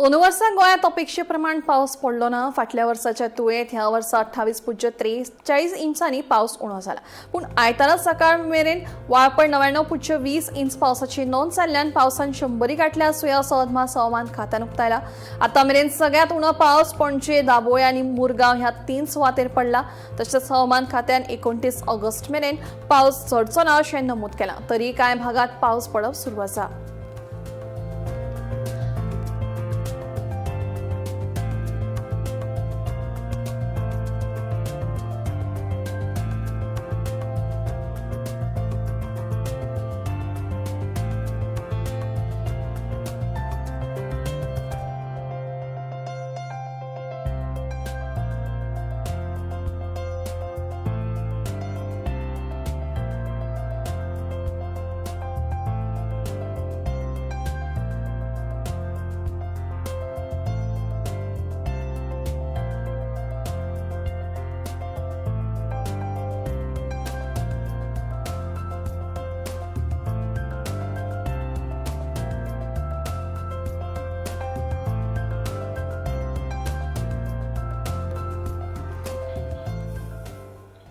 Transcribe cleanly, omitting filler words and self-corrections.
दोन वर्सां गोंयांत अपेक्षेप्रमाण पावस पडलो ना। फाटल्या वर्साच्या तुळेंत ह्या वर्सा 28.43 इंचांनी पावस उणो जाला। पूण आयतारा सकाळ मेरेन वाळपय 99.20 इंच पावसाची नोंद जाल्ल्यान पावसान 100 गाठल्या आसूया असो अदमास हवामान खात्यान उक्तायला। आतां मेरेन सगळ्यांत उणो पावस पणजे, दाबोळे आनी मुरगांव ह्या 3 सुवातेर पडला। तशेंच हवामान खात्यान 29 ऑगस्ट मेरेन पावस चडचो ना अशें नमूद केलां। तरी कांय भागात पावस पडप सुरू आसा।